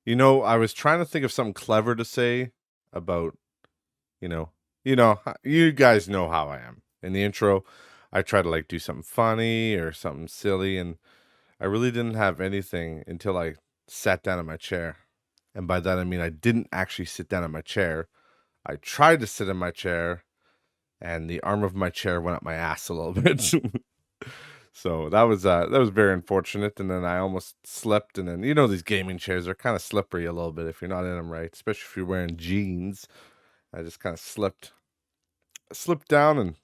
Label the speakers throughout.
Speaker 1: I was trying to think of something clever to say about, you know, you guys know how I am. In the intro, I try to like do something funny or something silly, and I really didn't have anything until I sat down in my chair. And by that I mean I didn't actually sit down in my chair. I tried to sit in my chair, and the arm of my chair went up my ass a little bit. So that was very unfortunate, and then I almost slipped. And then these gaming chairs are kind of slippery a little bit if you're not in them right, especially if you're wearing jeans. I just kind of slipped down, and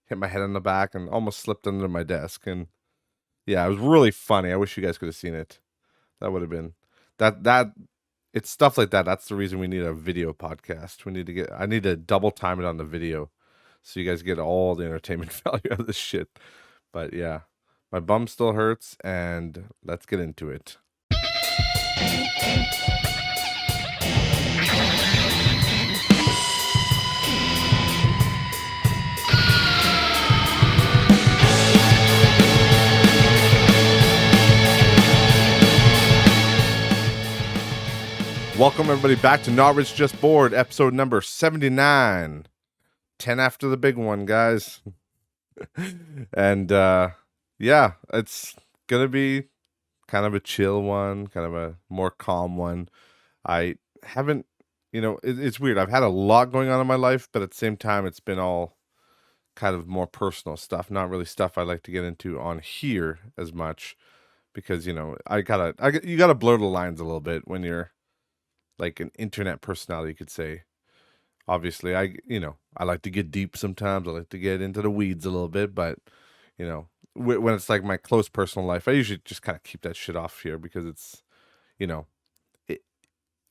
Speaker 1: hit my head on the back, and almost slipped under my desk. And yeah, it was really funny. I wish you guys could have seen it. That would have been that. It's stuff like that. That's the reason we need a video podcast. I need to double time it on the video, so you guys get all the entertainment value out of this shit. But yeah, my bum still hurts, and let's get into it. Welcome everybody back to Not Rich Just Bored, episode number 79. 10 after the big one, guys. And yeah, it's gonna be kind of a chill one, kind of a more calm one. I haven't, it's weird. I've had a lot going on in my life, but at the same time, it's been all kind of more personal stuff, not really stuff I like to get into on here as much, because you gotta blur the lines a little bit when you're like an internet personality, you could say. Obviously, I like to get deep sometimes. I like to get into the weeds a little bit, but when it's like my close personal life, I usually just kind of keep that shit off here, because it's, it,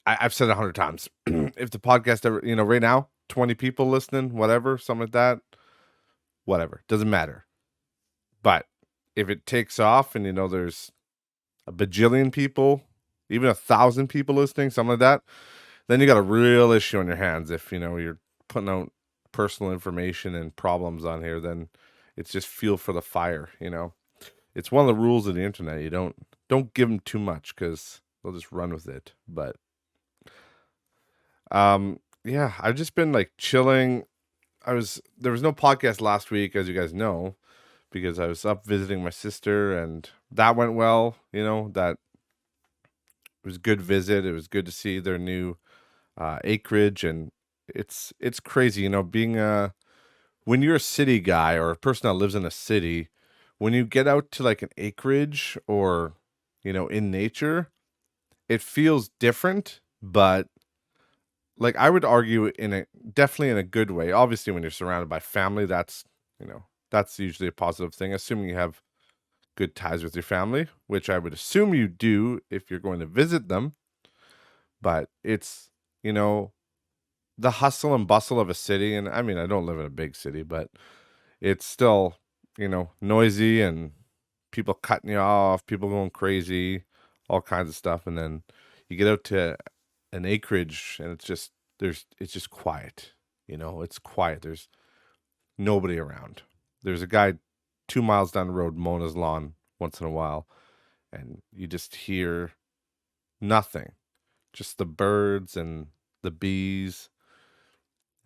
Speaker 1: I've said it 100 times. If the podcast ever, right now, 20 people listening, whatever, something like that, whatever, doesn't matter. But if it takes off, and there's a bajillion people, even 1,000 people listening, something like that, then you got a real issue on your hands. If you're putting out personal information and problems on here, then it's just fuel for the fire. It's one of the rules of the internet. You don't give them too much, because they'll just run with it. But yeah, I've just been like chilling. There was no podcast last week, as you guys know, because I was up visiting my sister, and that went well. That was a good visit. It was good to see their new acreage, and it's crazy, being when you're a city guy or a person that lives in a city, when you get out to like an acreage or in nature, it feels different. But like, I would argue definitely in a good way. Obviously, when you're surrounded by family, that's usually a positive thing, assuming you have good ties with your family, which I would assume you do if you're going to visit them. But it's the hustle and bustle of a city. And I mean, I don't live in a big city, but it's still, noisy, and people cutting you off, people going crazy, all kinds of stuff. And then you get out to an acreage, and it's just quiet. It's quiet. There's nobody around. There's a guy 2 miles down the road mowing his lawn once in a while, and you just hear nothing, just the birds and the bees,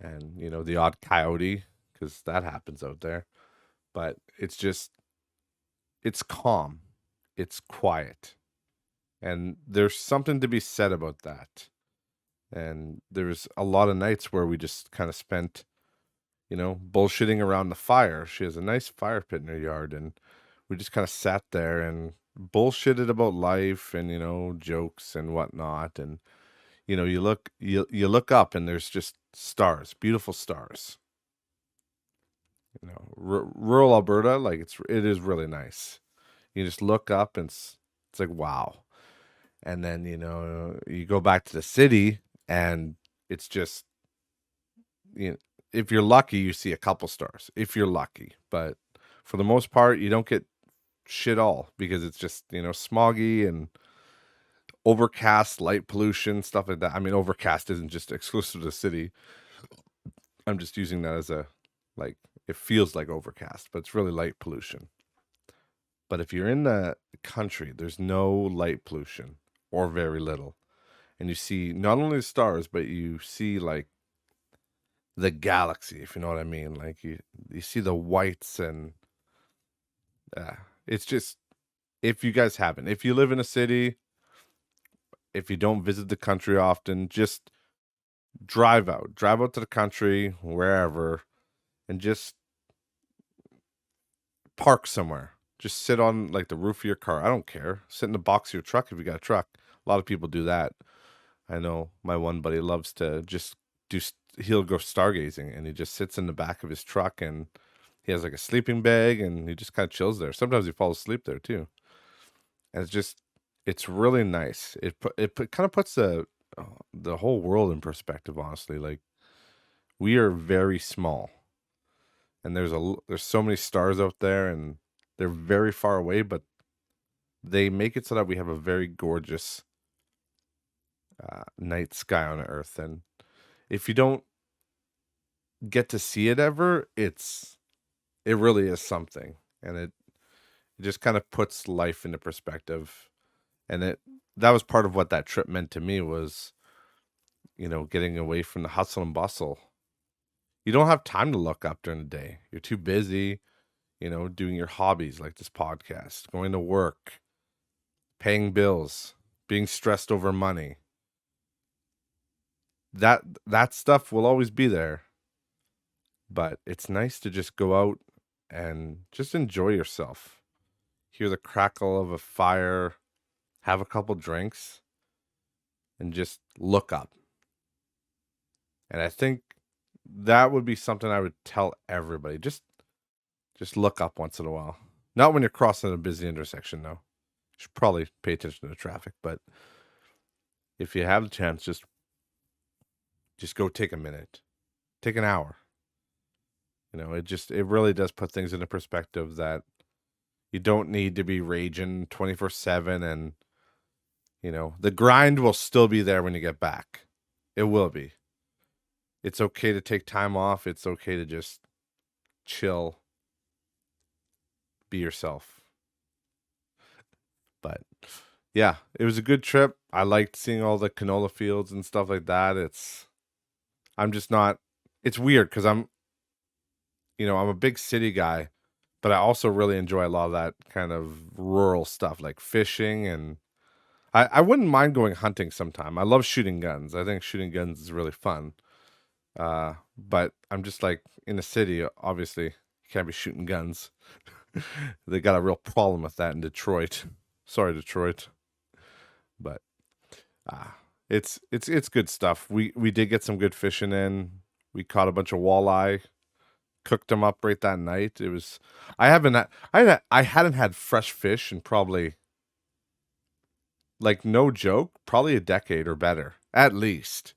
Speaker 1: and the odd coyote, because that happens out there. But it's calm, it's quiet, and there's something to be said about that. And there's a lot of nights where we just kind of spent bullshitting around the fire. She has a nice fire pit in her yard, and we just kind of sat there and bullshitted about life, and jokes and whatnot. And you look up, and there's just stars, beautiful stars. Rural Alberta, like it is really nice. You just look up, and it's like, wow. And then you go back to the city, and it's just, if you're lucky, you see a couple stars, if you're lucky. But for the most part, you don't get shit all, because it's just smoggy and overcast, light pollution, stuff like that. I mean, overcast isn't just exclusive to the city. I'm just using that as a, like, it feels like overcast, but it's really light pollution. But if you're in the country, there's no light pollution, or very little. and you see not only the stars, but you see like the galaxy, if you know what I mean. Like you see the whites, and uh, it's just, if you guys haven't, if you live in a city, if you don't visit the country often, just drive out to the country, wherever, and just park somewhere. Just sit on like the roof of your car. I don't care. Sit in the box of your truck if you got a truck. A lot of people do that. I know my one buddy loves to just do. He'll go stargazing, and he just sits in the back of his truck, and he has like a sleeping bag, and he just kind of chills there. Sometimes he falls asleep there too, and it's really nice. Kind of puts the whole world in perspective. Honestly, like, we are very small, and there's so many stars out there, and they're very far away, but they make it so that we have a very gorgeous night sky on Earth. And if you don't get to see it ever, it really is something, and it just kind of puts life into perspective. And that was part of what that trip meant to me, was, getting away from the hustle and bustle. You don't have time to look up during the day. You're too busy, doing your hobbies like this podcast, going to work, paying bills, being stressed over money. That stuff will always be there. But it's nice to just go out and just enjoy yourself. Hear the crackle of a fire, have a couple drinks, and just look up. And I think that would be something I would tell everybody. Just look up once in a while. Not when you're crossing a busy intersection, though. You should probably pay attention to traffic. But if you have the chance, just go take a minute. Take an hour. It really does put things into perspective, that you don't need to be raging 24/7, and the grind will still be there when you get back. It will be. It's okay to take time off. It's okay to just chill, be yourself. But yeah, it was a good trip. I liked seeing all the canola fields and stuff like that. I'm just not, it's weird because I'm a big city guy, but I also really enjoy a lot of that kind of rural stuff, like fishing, and I wouldn't mind going hunting sometime. I love shooting guns. I think shooting guns is really fun. But I'm just like, in the city, obviously, you can't be shooting guns. They got a real problem with that in Detroit. Sorry, Detroit. But it's good stuff. We did get some good fishing in. We caught a bunch of walleye, cooked them up right that night. It was I haven't had, I hadn't had fresh fish in probably, like, no joke, probably a decade or better, at least.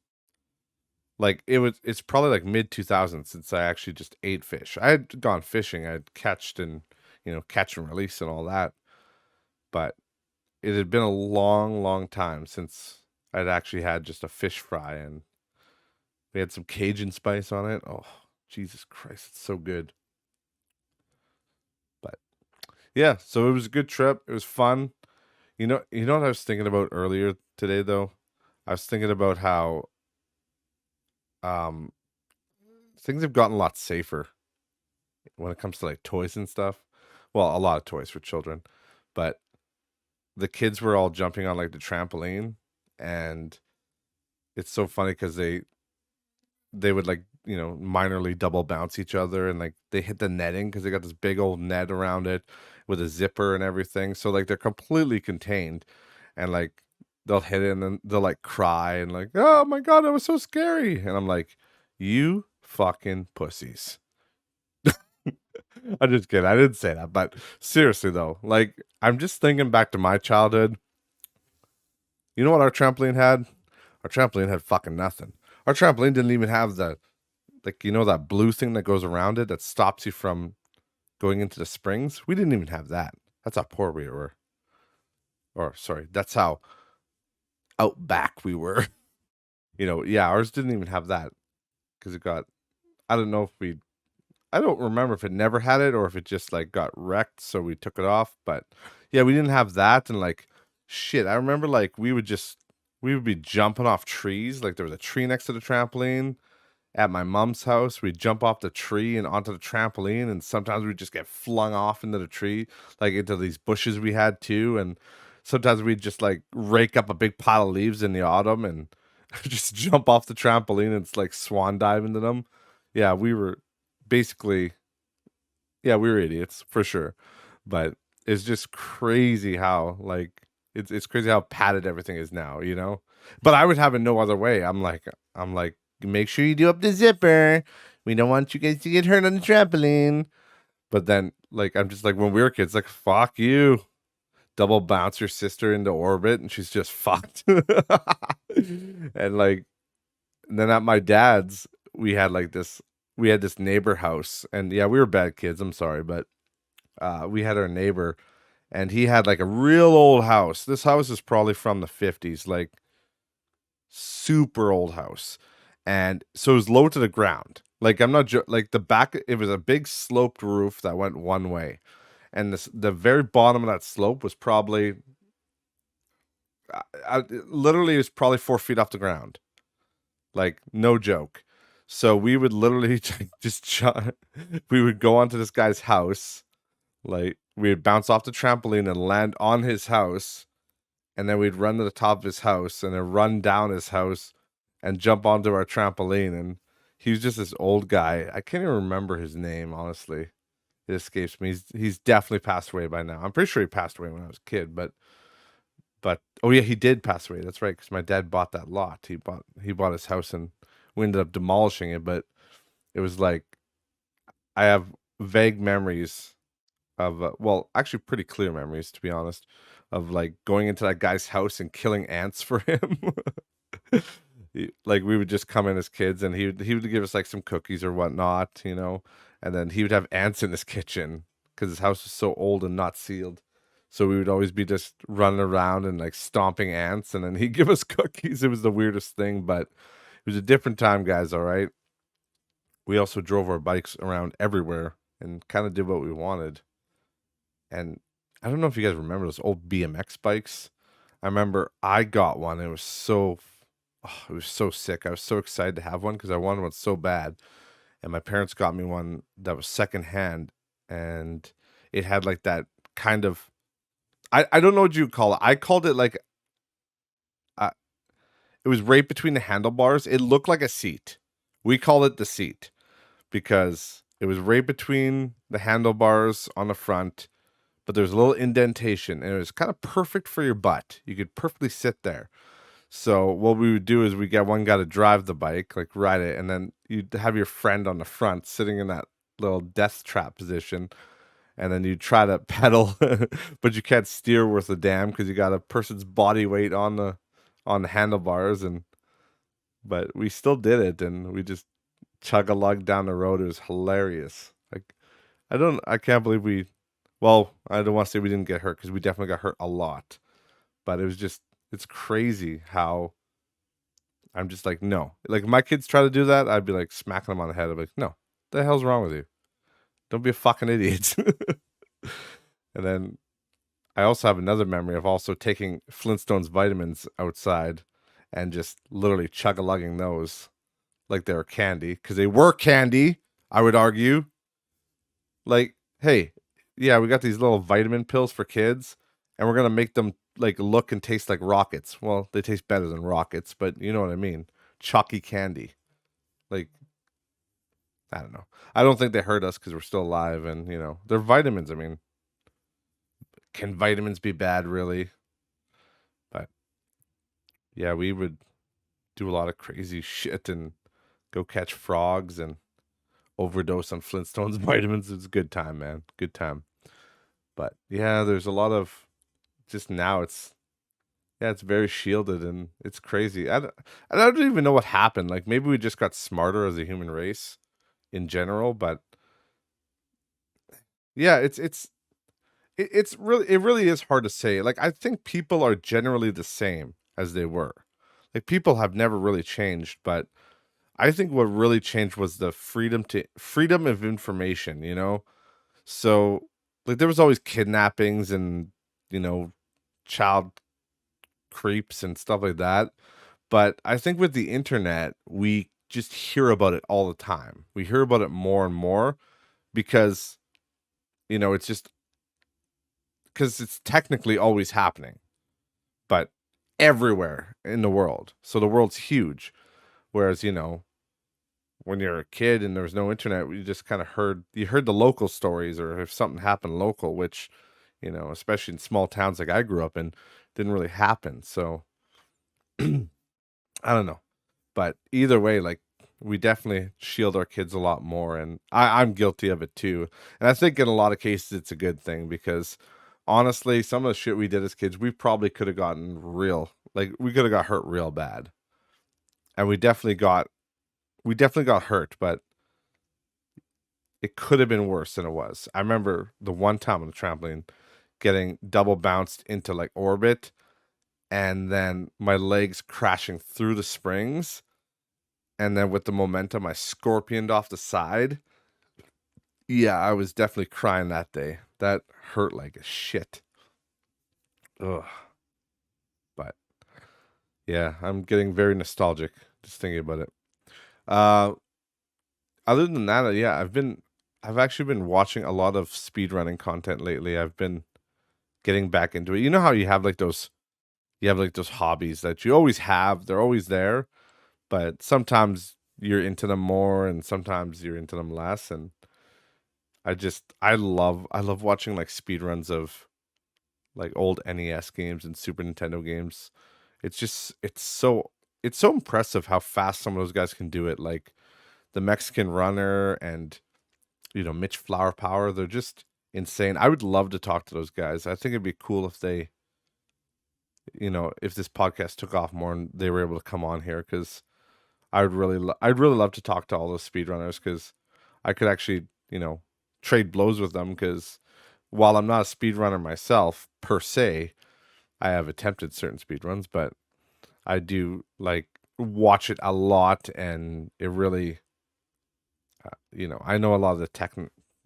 Speaker 1: Like, it's probably like mid 2000s since I actually just ate fish. I had gone fishing, I'd catched and catch and release and all that, but it had been a long, long time since I'd actually had just a fish fry, and we had some Cajun spice on it. Oh, Jesus Christ, it's so good. But yeah, so it was a good trip. It was fun. You know what I was thinking about earlier today, though? I was thinking about how um things have gotten a lot safer when it comes to like toys and stuff. Well, a lot of toys for children, but the kids were all jumping on like the trampoline, and it's so funny because they would, like, minorly double bounce each other, and like they hit the netting because they got this big old net around it with a zipper and everything. So like they're completely contained, and like they'll hit it and then they'll like cry and like, oh my God, that was so scary. And I'm like, you fucking pussies. I'm just kidding. I didn't say that, but seriously though, like, I'm just thinking back to my childhood. You know what our trampoline had? Our trampoline had fucking nothing. Our trampoline didn't even have the, like, that blue thing that goes around it that stops you from going into the springs. We didn't even have that. That's how poor we were. Or sorry, that's how out back we were. Yeah, ours didn't even have that because it got. I don't know if we. I don't remember if it never had it or if it just like got wrecked, so we took it off. But yeah, we didn't have that, and like, shit. I remember like we we would be jumping off trees. Like there was a tree next to the trampoline at my mom's house. We'd jump off the tree and onto the trampoline, and sometimes we'd just get flung off into the tree, like into these bushes we had too. And sometimes we'd just like rake up a big pile of leaves in the autumn and just jump off the trampoline and it's like swan dive into them. Yeah, we were basically, yeah, we were idiots for sure. But it's just crazy how like it's crazy how padded everything is now, you know? But I would have it no other way. I'm like, make sure you do up the zipper. We don't want you guys to get hurt on the trampoline. But then like I'm just like when we were kids, like fuck you. Double bounce your sister into orbit and she's just fucked. And like and then at my dad's, we had this neighbor house, and yeah, we were bad kids. I'm sorry, but we had our neighbor, and he had like a real old house. This house is probably from the 50s, like super old house, and so it was low to the ground. Like I'm not like the back. It was a big sloped roof that went one way, and the very bottom of that slope was probably, literally, it was probably 4 feet off the ground. Like no joke. So we would literally we would go onto this guy's house, like we'd bounce off the trampoline and land on his house, and then we'd run to the top of his house and then run down his house and jump onto our trampoline. And he was just this old guy. I can't even remember his name, honestly. It escapes me. He's definitely passed away by now. I'm pretty sure he passed away when I was a kid, but oh yeah, he did pass away. That's right, because my dad bought that lot. He bought his house and we ended up demolishing it. But it was like I have vague memories of well, actually pretty clear memories to be honest, of like going into that guy's house and killing ants for him. Like we would just come in as kids and he would give us like some cookies or whatnot, you know, and then he would have ants in his kitchen because his house was so old and not sealed. So we would always be just running around and like stomping ants, and then he'd give us cookies. It was the weirdest thing, but it was a different time, guys. All right. We also drove our bikes around everywhere and kind of did what we wanted. And I don't know if you guys remember those old BMX bikes. I remember I got one. It was so, oh, it was so sick. I was so excited to have one because I wanted one so bad. And my parents got me one that was secondhand, and it had like that kind of, I don't know what you call it. I called it like, uh, it was right between the handlebars. It looked like a seat. We called it the seat because it was right between the handlebars on the front, but there's a little indentation, and it was kind of perfect for your butt. You could perfectly sit there. So what we would do is we get one guy to drive the bike, like ride it, and then you'd have your friend on the front sitting in that little death trap position, and then you try to pedal, but you can't steer worth a damn because you got a person's body weight on the handlebars. And but we still did it, and we just chug a lug down the road. It was hilarious. Like I can't believe we. Well, I don't want to say we didn't get hurt because we definitely got hurt a lot, but it's crazy how I'm just like, no. Like if my kids try to do that, I'd be like smacking them on the head. I'd be like, no, the hell's wrong with you? Don't be a fucking idiot. And then I also have another memory of also taking Flintstones vitamins outside and just literally chug a lugging those like they were candy, because they were candy, I would argue. Like, hey, yeah, we got these little vitamin pills for kids, and we're gonna make them like look and taste like rockets. Well, they taste better than rockets, but you know what I mean. Chalky candy. Like, I don't know. I don't think they hurt us because we're still alive, and they're vitamins. I mean, can vitamins be bad, really? But yeah, we would do a lot of crazy shit and go catch frogs and overdose on Flintstones vitamins. It's a good time, man. Good time. But yeah, there's a lot of just now it's yeah, it's very shielded and it's crazy. I don't even know what happened. Like maybe we just got smarter as a human race in general, but yeah, it really is hard to say. Like I think people are generally the same as they were. Like people have never really changed, but I think what really changed was the freedom of information, you know? So like there was always kidnappings and, you know, child creeps and stuff like that. But I think with the internet, we just hear about it all the time. We hear about it more and more because, it's just because it's technically always happening, but everywhere in the world. So the world's huge. Whereas, when you're a kid and there was no internet, you just kind of heard the local stories, or if something happened local, which, especially in small towns like I grew up in, didn't really happen. So I don't know. But either way, like, we definitely shield our kids a lot more, and I'm guilty of it too. And I think in a lot of cases it's a good thing, because honestly, some of the shit we did as kids, we probably could have gotten we could have got hurt real bad. And we definitely got hurt, but it could have been worse than it was. I remember the one time on the trampoline getting double bounced into like orbit, and then my legs crashing through the springs, and then with the momentum I scorpioned off the side. Yeah, I was definitely crying that day. That hurt like a shit. Ugh. But yeah, I'm getting very nostalgic just thinking about it. Uh Other than that, yeah, I've actually been watching a lot of speedrunning content lately. I've been getting back into it. You know how you have like those hobbies that you always have, they're always there, but sometimes you're into them more and sometimes you're into them less. And I love watching like speedruns of like old NES games and Super Nintendo games. It's so impressive how fast some of those guys can do it. Like the Mexican Runner and Mitch Flower Power, they're just insane. I would love to talk to those guys. I think it'd be cool if if this podcast took off more and they were able to come on here, because I'd really love to talk to all those speedrunners, because I could actually, trade blows with them, because while I'm not a speedrunner myself per se, I have attempted certain speedruns, but I do like watch it a lot, and it really, I know a lot of the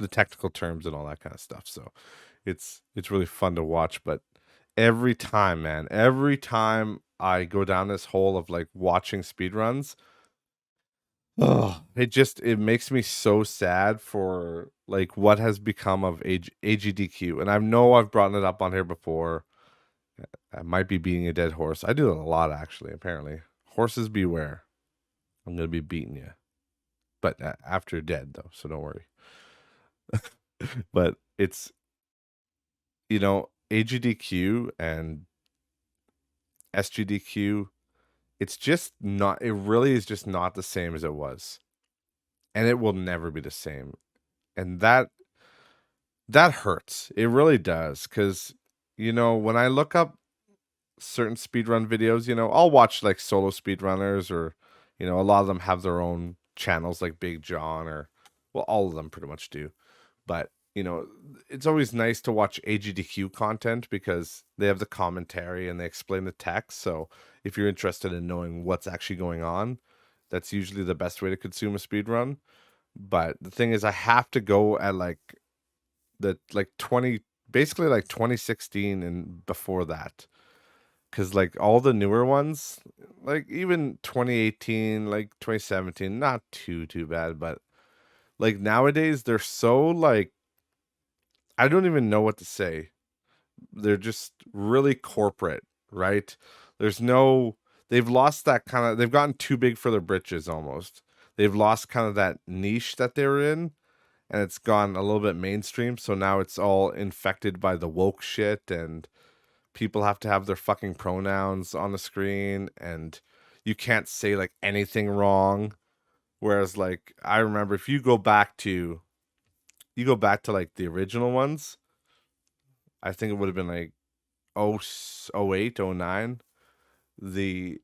Speaker 1: technical terms and all that kind of stuff. So it's really fun to watch. But every time, man, every time I go down this hole of like watching speedruns, oh, it makes me so sad for like what has become of AGDQ. And I know I've brought it up on here before. I might be beating a dead horse. I do it a lot, actually. Apparently, horses beware. I'm gonna be beating you, but after dead though, so don't worry. But it's AGDQ and SGDQ. It's just not. It really is just not the same as it was, and it will never be the same. And that hurts. It really does, because when I look up certain speedrun videos, I'll watch like solo speedrunners, or a lot of them have their own channels like Big John, or well, all of them pretty much do. But it's always nice to watch AGDQ content, because they have the commentary and they explain the text. So if you're interested in knowing what's actually going on, that's usually the best way to consume a speedrun. But the thing is, I have to go at like the like 20, basically like 2016 and before that, because like all the newer ones, like even 2018, like 2017, not too bad. But like nowadays, they're so like, I don't even know what to say. They're just really corporate, right? There's no, they've lost that kind of, they've gotten too big for their britches almost. They've lost kind of that niche that they were in, and it's gone a little bit mainstream. So now it's all infected by the woke shit, and people have to have their fucking pronouns on the screen, and you can't say like anything wrong. Whereas like I remember, if you go back to like the original ones, I think it would have been like oh oh 08, oh 09. The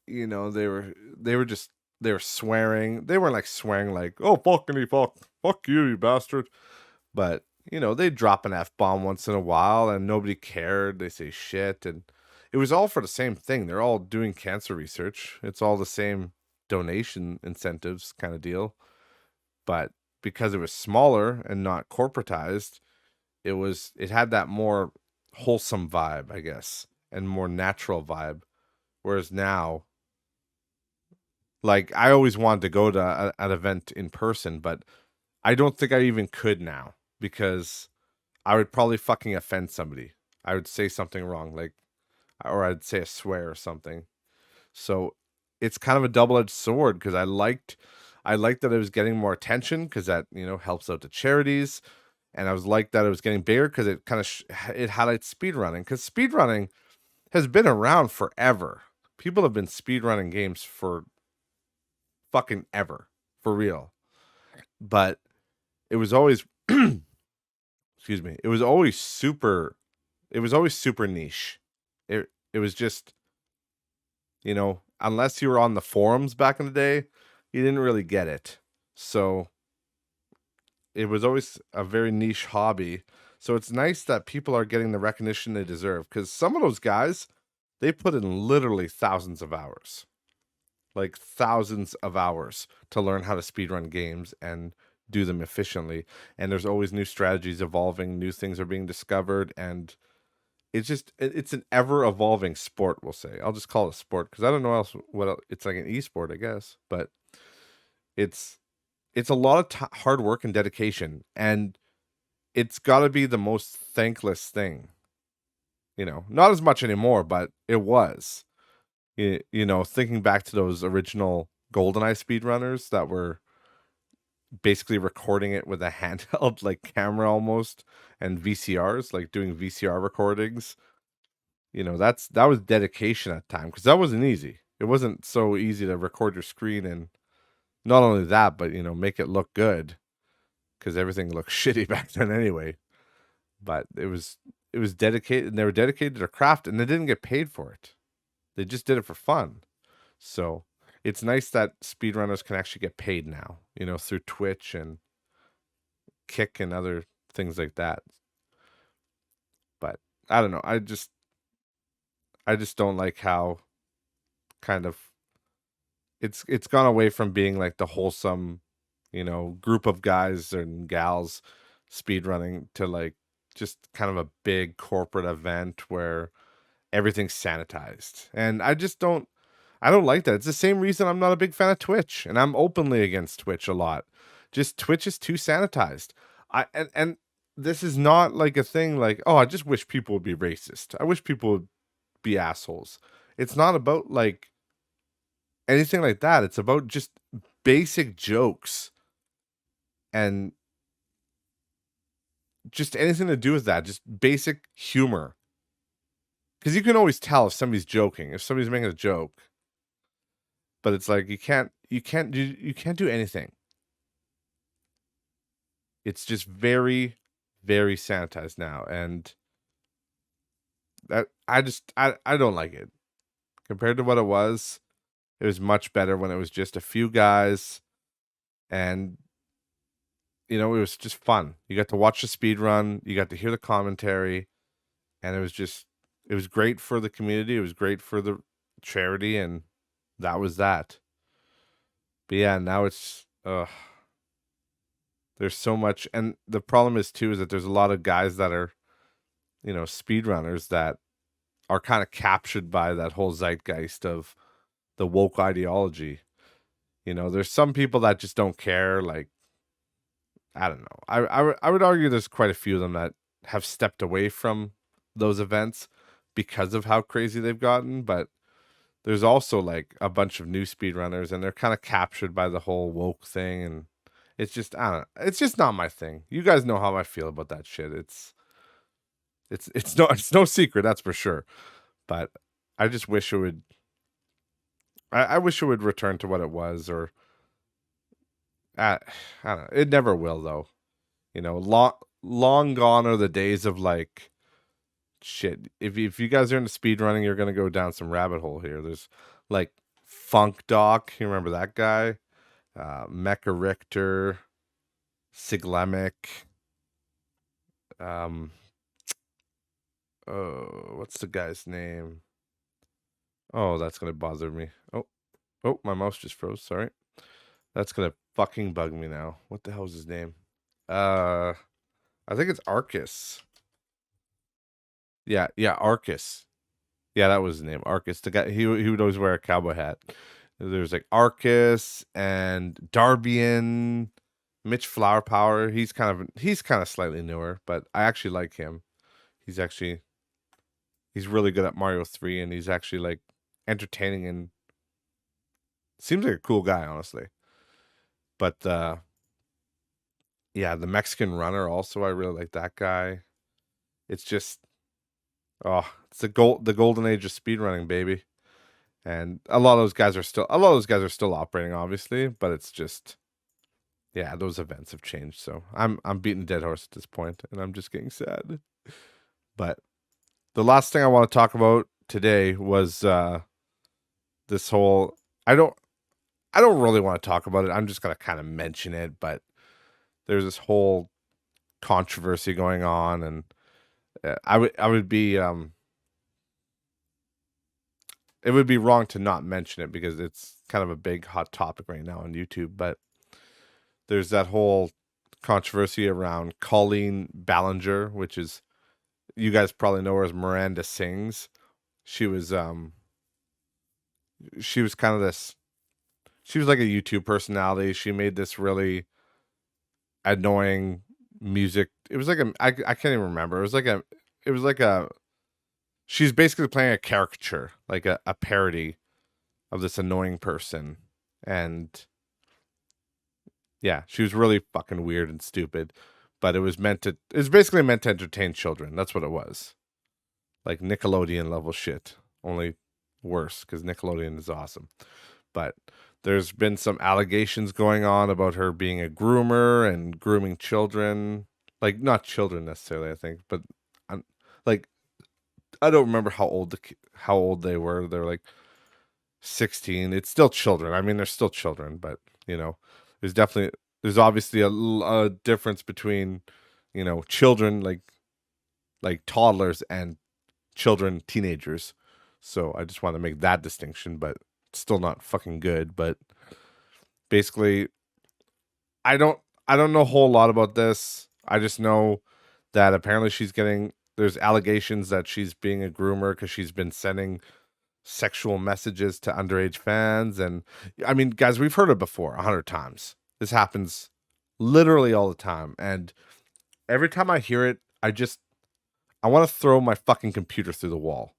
Speaker 1: they were swearing. They weren't like swearing like, oh fuckity fuck you, you bastard. But they drop an F-bomb once in a while and nobody cared. They say shit, and it was all for the same thing. They're all doing cancer research. It's all the same donation incentives kind of deal. But because it was smaller and not corporatized, it had that more wholesome vibe, I guess. and more natural vibe. Whereas now, like I always wanted to go to an event in person, but I don't think I even could now because I would probably fucking offend somebody. I would say something wrong, like, or I'd say a swear or something. So it's kind of a double-edged sword because I liked that it was getting more attention because that helps out the charities, and I was like that it was getting bigger because it kind of it highlights speedrunning because speedrunning has been around forever. People have been speedrunning games for fucking ever, for real. But it was always excuse me, it was always super niche. It was just, unless you were on the forums back in the day, you didn't really get it. So it was always a very niche hobby. So it's nice that people are getting the recognition they deserve because some of those guys, they put in literally thousands of hours, like thousands of hours to learn how to speedrun games and do them efficiently. And there's always new strategies evolving, new things are being discovered, and it's an ever evolving sport. We'll say I'll just call it a sport because I don't know what else, it's like an esport, I guess, but it's it's a lot of hard work and dedication, and it's got to be the most thankless thing. Not as much anymore, but it was. Thinking back to those original GoldenEye speedrunners that were basically recording it with a handheld like camera almost and VCRs, like doing VCR recordings. That was dedication at the time because that wasn't easy. It wasn't so easy to record your screen and not only that, but make it look good because everything looked shitty back then anyway. But it was dedicated, and they were dedicated to their craft, and they didn't get paid for it. They just did it for fun. So it's nice that speedrunners can actually get paid now, through Twitch and Kick and other things like that. But I don't know. I just don't like how kind of it's gone away from being like the wholesome, group of guys and gals speedrunning to like just kind of a big corporate event where everything's sanitized. And I don't like that. It's the same reason I'm not a big fan of Twitch, and I'm openly against Twitch a lot. Just Twitch is too sanitized. And this is not like a thing like, oh, I just wish people would be racist. I wish people would be assholes. It's not about like anything like that. It's about just basic jokes and just anything to do with that, just basic humor. Because you can always tell if somebody's joking, if somebody's making a joke. But it's like you can't do anything. It's just very, very sanitized now, and that I don't like it. Compared to what it was much better when it was just a few guys, and it was just fun. You got to watch the speed run, you got to hear the commentary, and it was great for the community, it was great for the charity, and that was that. But yeah, now it's there's so much, and the problem is too is that there's a lot of guys that are, speedrunners that are kind of captured by that whole zeitgeist of the woke ideology. There's some people that just don't care. Like, I don't know. I would argue there's quite a few of them that have stepped away from those events because of how crazy they've gotten. But there's also like a bunch of new speedrunners, and they're kind of captured by the whole woke thing, and it's just I don't know. It's just not my thing. You guys know how I feel about that shit. It's no secret, that's for sure. But I just wish it would. I wish it would return to what it was, or I don't know. It never will, though. Long gone are the days of like shit. If you guys are into speedrunning, you're gonna go down some rabbit hole here. There's like Funk Doc. You remember that guy? Mecha Richter, Siglemic. Um, oh, what's the guy's name? Oh, that's gonna bother me. Oh, my mouse just froze. Sorry. That's gonna fucking bug me now. What the hell's his name? Uh, I think it's Arcus. Yeah, Arcus. Yeah, that was his name, Arcus. The guy he would always wear a cowboy hat. There's like Arcus and Darbian, Mitch Flower Power. He's kind of slightly newer, but I actually like him. He's actually he's really good at Mario 3, and he's actually like entertaining and seems like a cool guy, honestly. But yeah, the Mexican runner also, I really like that guy. It's just it's the golden age of speedrunning, baby. And a lot of those guys are still operating, obviously, but it's just yeah, those events have changed. So I'm beating a dead horse at this point, and I'm just getting sad. But the last thing I want to talk about today was this whole I don't I don't really want to talk about it. I'm just gonna kind of mention it, but there's this whole controversy going on, and I would be it would be wrong to not mention it because it's kind of a big hot topic right now on YouTube. But there's that whole controversy around Colleen Ballinger, which is you guys probably know her as Miranda Sings. She was she was kind of this she was like a YouTube personality. She made this really annoying music. It was like I can't even remember. It was like a she's basically playing a caricature, like a parody of this annoying person. And yeah, she was really fucking weird and stupid. But it was basically meant to entertain children. That's what it was. Like Nickelodeon level shit. Only worse, because Nickelodeon is awesome. But there's been some allegations going on about her being a groomer and grooming children. Like not children necessarily, I think, but I'm, like I don't remember how old they were. They're like 16. It's still children. I mean, they're still children, but you know, there's obviously a difference between children like toddlers and children, teenagers. So I just want to make that distinction, but it's still not fucking good. But basically, I don't I don't know a whole lot about this. I just know that apparently there's allegations that she's being a groomer because she's been sending sexual messages to underage fans. And I mean, guys, we've heard it before 100 times. This happens literally all the time. And every time I hear it, I want to throw my fucking computer through the wall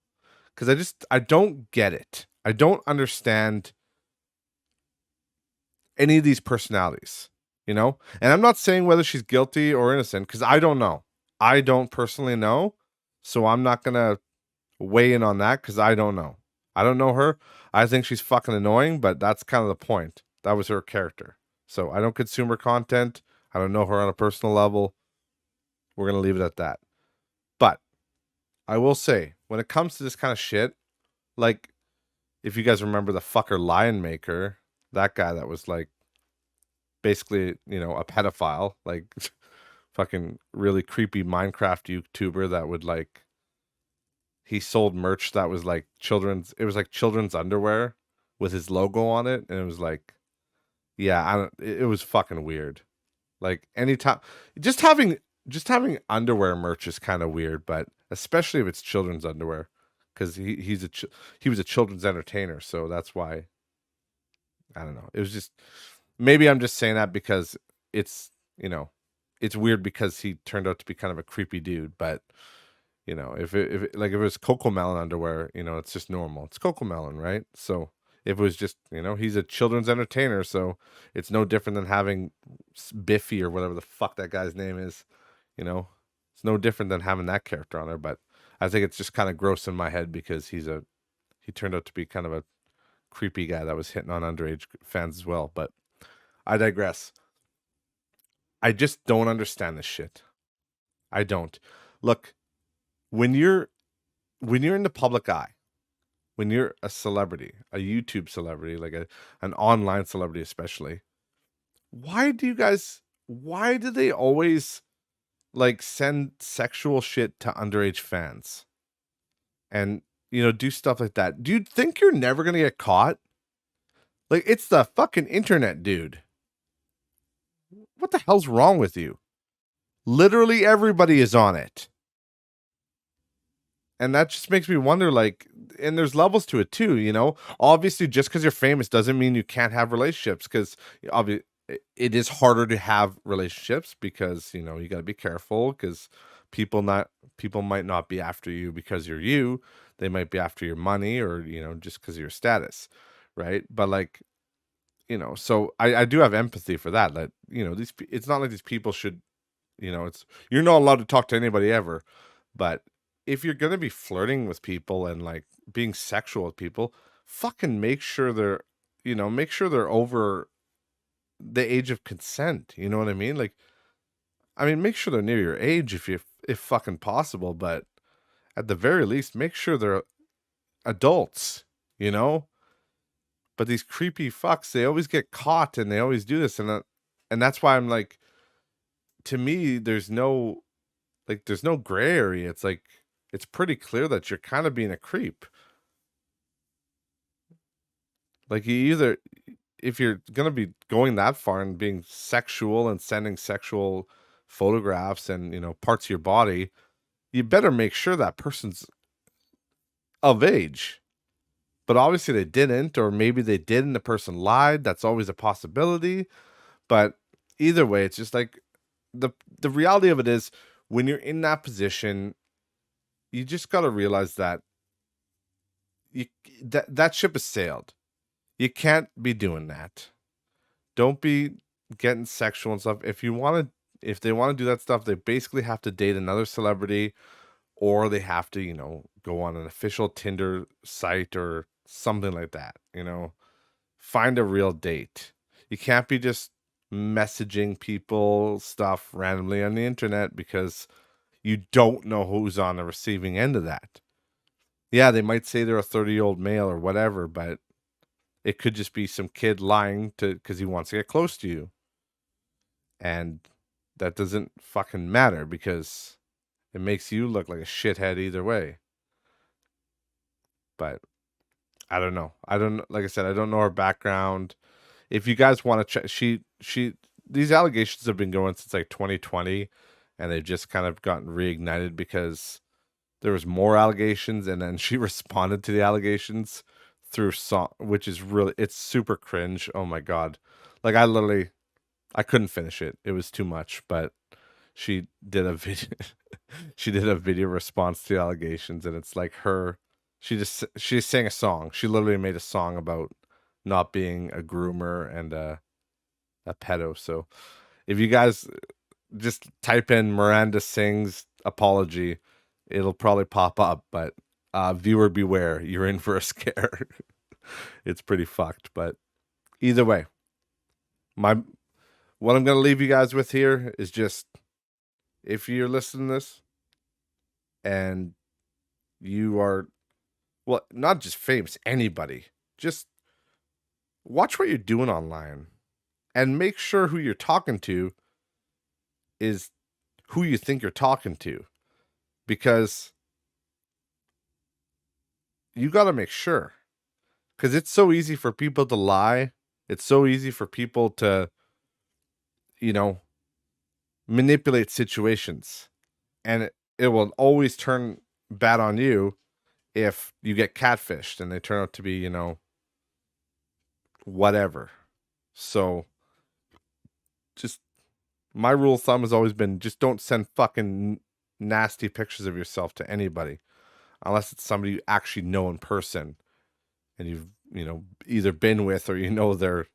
Speaker 1: because I don't get it. I don't understand any of these personalities, And I'm not saying whether she's guilty or innocent because I don't know. I don't personally know. So I'm not going to weigh in on that because I don't know. I don't know her. I think she's fucking annoying, but that's kind of the point. That was her character. So I don't consume her content. I don't know her on a personal level. We're going to leave it at that. But I will say, when it comes to this kind of shit, like, if you guys remember the fucker Lion Maker, that guy that was like basically, a pedophile, like fucking really creepy Minecraft YouTuber that would like he sold merch that was like children's underwear with his logo on it, and it was like yeah, it was fucking weird. Like anytime just having underwear merch is kind of weird, but especially if it's children's underwear cuz he was a children's entertainer, so that's why I don't know. It was just maybe I'm just saying that because it's, it's weird because he turned out to be kind of a creepy dude, but if it was Coco Melon underwear, it's just normal. It's Coco Melon, right? So if it was just, he's a children's entertainer, so it's no different than having Biffy or whatever the fuck that guy's name is, it's no different than having that character on there. But I think it's just kind of gross in my head because he turned out to be kind of a creepy guy that was hitting on underage fans as well. But I digress. I just don't understand this shit. I don't. Look, when you're in the public eye, when you're a celebrity, a YouTube celebrity, like an online celebrity especially, why do they always like send sexual shit to underage fans and do stuff like that? Do you think you're never going to get caught? Like, it's the fucking internet, dude. What the hell's wrong with you? Literally everybody is on it. And that just makes me wonder, like, and there's levels to it too, you know? Obviously, just because you're famous doesn't mean you can't have relationships, because obviously it is harder to have relationships because, you know, you got to be careful because people might not be after you because you're you. They might be after your money or, you know, just because of your status, right? But like, you know, so I do have empathy for that. That, you know, it's not like these people should, you know, it's you're not allowed to talk to anybody ever. But if you're gonna be flirting with people and like being sexual with people, fucking make sure they're, you know, make sure they're over the age of consent. You know what I mean? Like, I mean, make sure they're near your age if fucking possible, but at the very least, make sure they're adults. You know. But these creepy fucks, they always get caught and they always do this, and that's why I'm like, to me, there's no gray area. It's like it's pretty clear that you're kind of being a creep. Like you either if you're gonna be going that far and being sexual and sending sexual photographs and, you know, parts of your body, you better make sure that person's of age. But obviously they didn't, or maybe they did and the person lied. That's always a possibility. But either way, it's just like the the reality of it is, when you're in that position, you just got to realize that you that ship has sailed. You can't be doing that. Don't be getting sexual and stuff. If they want to do that stuff, they basically have to date another celebrity, or they have to, you know, go on an official Tinder site or something like that, you know. Find a real date. You can't be just messaging people stuff randomly on the internet, because you don't know who's on the receiving end of that. Yeah, they might say they're a 30-year-old male or whatever, but it could just be some kid lying to because he wants to get close to you. And that doesn't fucking matter because it makes you look like a shithead either way. But I don't know. I don't, like I said, I don't know her background. If you guys want to check, these allegations have been going since like 2020, and they've just kind of gotten reignited because there was more allegations, and then she responded to the allegations through song, which is really, it's super cringe. Oh my god. Like I couldn't finish it. It was too much, but she did a video she did a video response to the allegations, and it's like her, she sang a song. She literally made a song about not being a groomer and a pedo. So if you guys just type in Miranda Sings apology, it'll probably pop up. But viewer beware, you're in for a scare. It's pretty fucked. But either way, my what I'm gonna leave you guys with here is just, if you're listening to this and you are, well, not just famous, anybody, just watch what you're doing online and make sure who you're talking to is who you think you're talking to, because you got to make sure, because it's so easy for people to lie. It's so easy for people to, you know, manipulate situations, and it will always turn bad on you if you get catfished and they turn out to be, you know, whatever. So just, my rule of thumb has always been, just don't send fucking nasty pictures of yourself to anybody unless it's somebody you actually know in person and you've, you know, either been with, or you know they're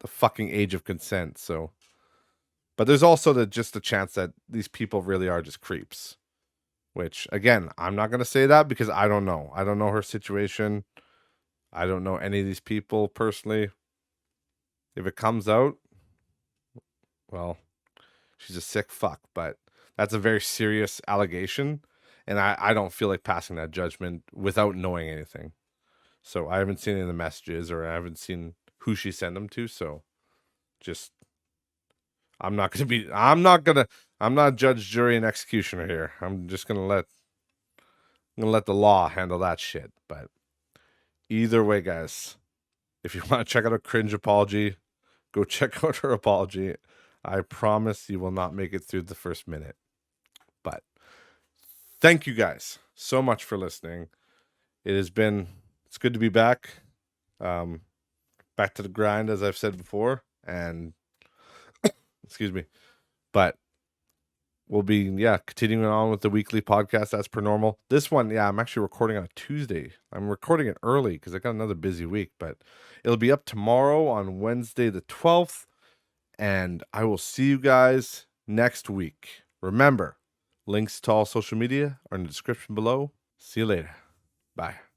Speaker 1: the fucking age of consent. So, but there's also just the chance that these people really are just creeps, which again, I'm not going to say that because I don't know. I don't know her situation. I don't know any of these people personally. If it comes out, well, she's a sick fuck, but that's a very serious allegation. And I don't feel like passing that judgment without knowing anything. So I haven't seen any of the messages, or I haven't seen who she sent them to. So just, I'm not judge, jury, and executioner here. I'm just I'm gonna let the law handle that shit. But either way, guys, if you want to check out a cringe apology, go check out her apology. I promise you will not make it through the first minute. But thank you guys. so much for listening. It's good to be back. Back to the grind, as I've said before. And excuse me. But we'll be, continuing on with the weekly podcast as per normal. This one, I'm actually recording on a Tuesday. I'm recording it early because I got another busy week, but it'll be up tomorrow on Wednesday the 12th. And I will see you guys next week. Remember, links to all social media are in the description below. See you later. Bye.